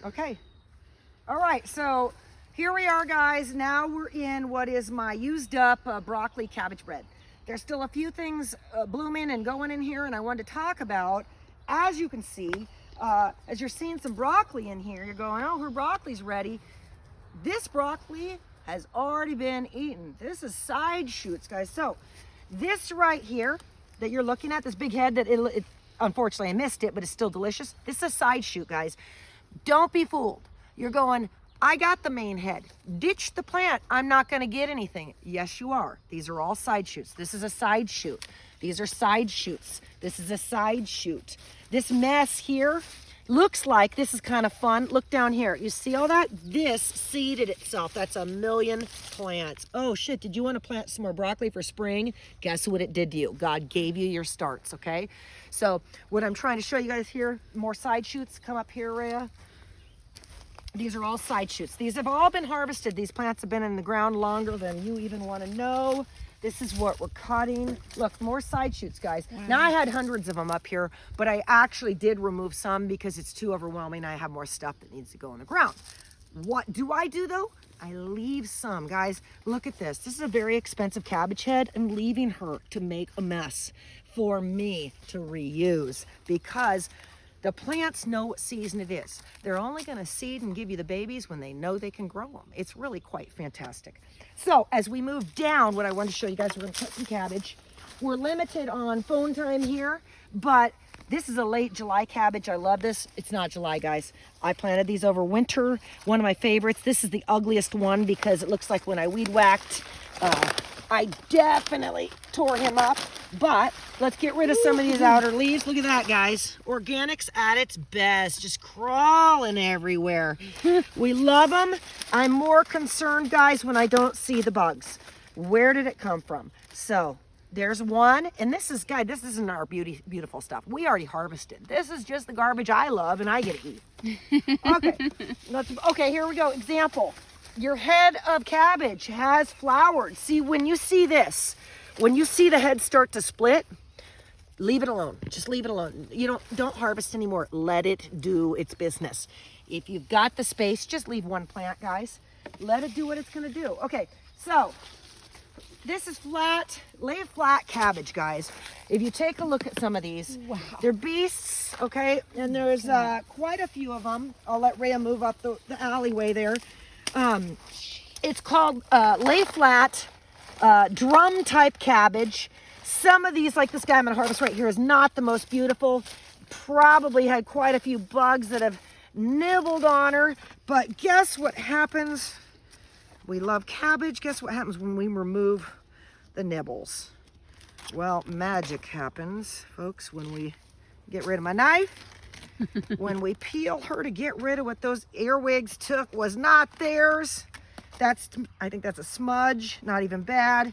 Okay. All right, so here we are, guys. Now we're in what is my used up broccoli cabbage bread. There's still a few things blooming and going in here, and I wanted to talk about, as you can see, as you're seeing some broccoli in here, you're going, oh, her broccoli's ready. This broccoli has already been eaten. This is side shoots, guys. So this right here that you're looking at, this big head that it unfortunately I missed it, but it's still delicious. This is a side shoot, guys. Don't be fooled. You're going, I got the main head. Ditch the plant. I'm not going to get anything. Yes, you are. These are all side shoots. This is a side shoot. These are side shoots. This is a side shoot. This mess here looks like this is kind of fun. Look down here. You see all that? This seeded itself. That's 1,000,000 plants. Oh shit, did you want to plant some more broccoli for spring? Guess what it did to you? God gave you your starts, okay? So what I'm trying to show you guys here, more side shoots. Come up here, Rhea. These are all side shoots. These have all been harvested. These plants have been in the ground longer than you even want to know. This is what we're cutting. Look, more side shoots, guys. Wow. Now I had hundreds of them up here, but I actually did remove some because it's too overwhelming. I have more stuff that needs to go in the ground. What do I do though? I leave some, guys. Look at this. This is a very expensive cabbage head. I'm leaving her to make a mess for me to reuse because the plants know what season it is. They're only gonna seed and give you the babies when they know they can grow them. It's really quite fantastic. So as we move down, what I wanted to show you guys, we're gonna cut some cabbage. We're limited on phone time here, but this is a late July cabbage. I love this. It's not July, guys. I planted these over winter. One of my favorites. This is the ugliest one because it looks like when I weed whacked, I definitely tore him up, but let's get rid of some of these outer leaves. Look at that, guys. Organics at its best, just crawling everywhere. We love them. I'm more concerned, guys, when I don't see the bugs. Where did it come from? So there's one, and this is, guys, this isn't our beautiful stuff. We already harvested. This is just the garbage I love and I get to eat. Okay, here we go. Example. Your head of cabbage has flowered. See, when you see this, when you see the head start to split, leave it alone. Just leave it alone. You don't harvest anymore. Let it do its business. If you've got the space, just leave one plant, guys. Let it do what it's gonna do. Okay, so this is lay flat cabbage, guys. If you take a look at some of these, wow. They're beasts, okay? And there's quite a few of them. I'll let Rhea move up the alleyway there. It's called lay flat drum type cabbage. Some of these, like this guy I'm gonna harvest right here, is not the most beautiful. Probably had quite a few bugs that have nibbled on her, but guess what happens? We love cabbage. Guess what happens when we remove the nibbles? Well, magic happens, folks, when we get rid of my knife. When we peel her to get rid of what those earwigs took was not theirs. I think that's a smudge, not even bad.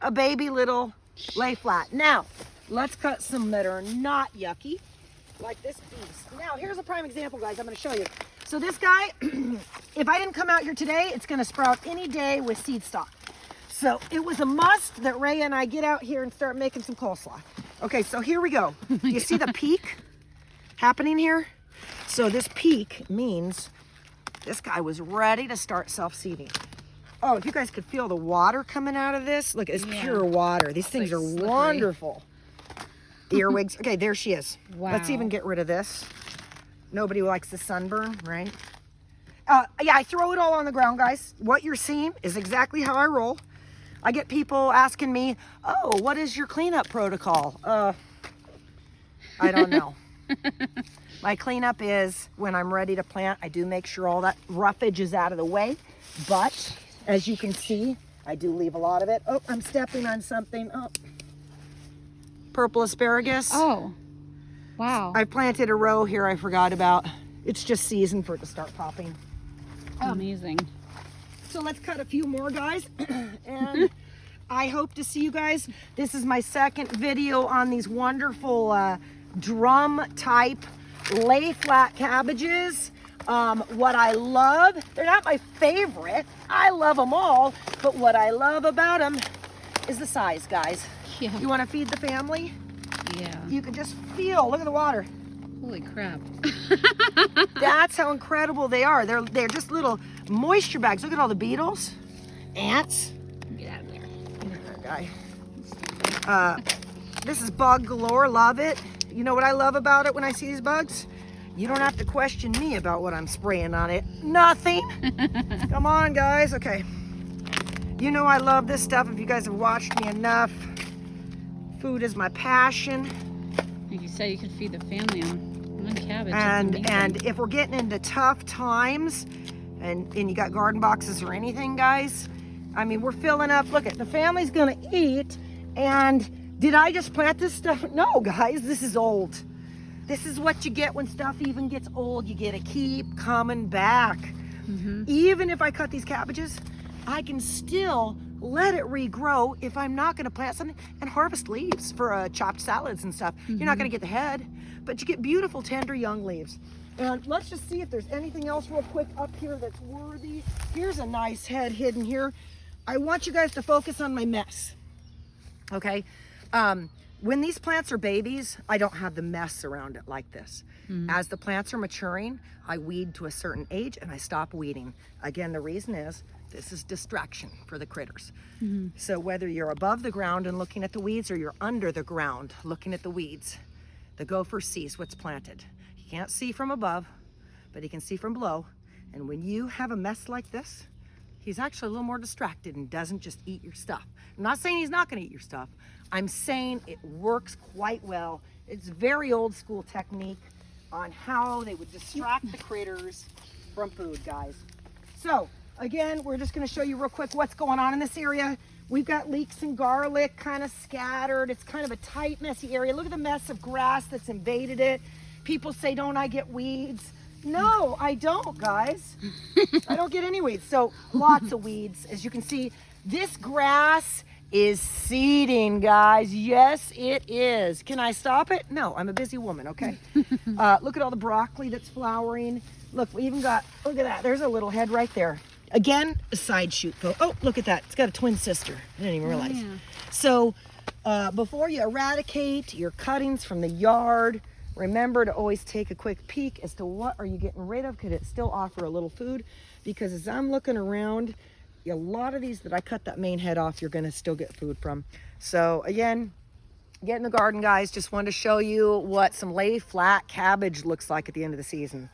A baby little lay flat. Now, let's cut some that are not yucky, like this beast. Now, here's a prime example, guys, I'm gonna show you. So this guy, if I didn't come out here today, it's gonna sprout any day with seed stock. So it was a must that Ray and I get out here and start making some coleslaw. Okay, so here we go. Do you see the peak happening here? So this peak means this guy was ready to start self-seeding. Oh, if you guys could feel the water coming out of this, look, it's pure water. These things are slippery. Wonderful. Earwigs. Okay, there she is. Wow. Let's even get rid of this. Nobody likes the sunburn, right? Yeah, I throw it all on the ground, guys. What you're seeing is exactly how I roll. I get people asking me, oh, what is your cleanup protocol? I don't know. My cleanup is when I'm ready to plant, I do make sure all that roughage is out of the way. But as you can see, I do leave a lot of it. Oh, I'm stepping on something. Oh, purple asparagus. Oh, wow. I planted a row here I forgot about. It's just season for it to start popping. Amazing. So let's cut a few more, guys. And I hope to see you guys. This is my second video on these wonderful drum type lay flat cabbages. What I love, they're not my favorite. I love them all, but what I love about them is the size, guys. Yeah. You want to feed the family? Yeah. You can just feel, look at the water. Holy crap. That's how incredible they are. They're just little moisture bags. Look at all the beetles, ants. Get out of there. That guy. This is bug galore. Love it. You know what I love about it when I see these bugs? You don't have to question me about what I'm spraying on it. Nothing. Come on, guys. Okay. You know I love this stuff. If you guys have watched me enough, food is my passion. Like you said, you could feed the family on cabbage. And if we're getting into tough times, and you got garden boxes or anything, guys, I mean, we're filling up. Look, the family's gonna eat. And did I just plant this stuff? No, guys, this is old. This is what you get when stuff even gets old. You get to keep coming back. Even if I cut these cabbages, I can still let it regrow if I'm not going to plant something and harvest leaves for chopped salads and stuff. You're not going to get the head, but you get beautiful, tender, young leaves. And let's just see if there's anything else real quick up here that's worthy. Here's a nice head hidden here. I want you guys to focus on my mess, okay? When these plants are babies, I don't have the mess around it like this. As the plants are maturing, I weed to a certain age and I stop weeding. Again, the reason is this is distraction for the critters. So whether you're above the ground and looking at the weeds or you're under the ground looking at the weeds, the gopher sees what's planted. He can't see from above, but he can see from below. And when you have a mess like this, he's actually a little more distracted and doesn't just eat your stuff. I'm not saying he's not going to eat your stuff. I'm saying it works quite well. It's very old school technique on how they would distract the critters from food, guys. So again, we're just going to show you real quick what's going on in this area. We've got leeks and garlic kind of scattered. It's kind of a tight, messy area. Look at the mess of grass that's invaded it. People say, don't I get weeds? No, I don't, guys. I don't get any weeds. So lots of weeds. As you can see, this grass is seeding, guys. Yes, it is. Can I stop it? No, I'm a busy woman, okay? Look at all the broccoli that's flowering. Look, we even got, look at that. There's a little head right there. Again, a side shoot. Oh, look at that. It's got a twin sister. I didn't even realize. Yeah. So before you eradicate your cuttings from the yard, remember to always take a quick peek as to what are you getting rid of. Could it still offer a little food? Because as I'm looking around, a lot of these that I cut that main head off, you're going to still get food from. So again, get in the garden, guys. Just wanted to show you what some lay flat cabbage looks like at the end of the season.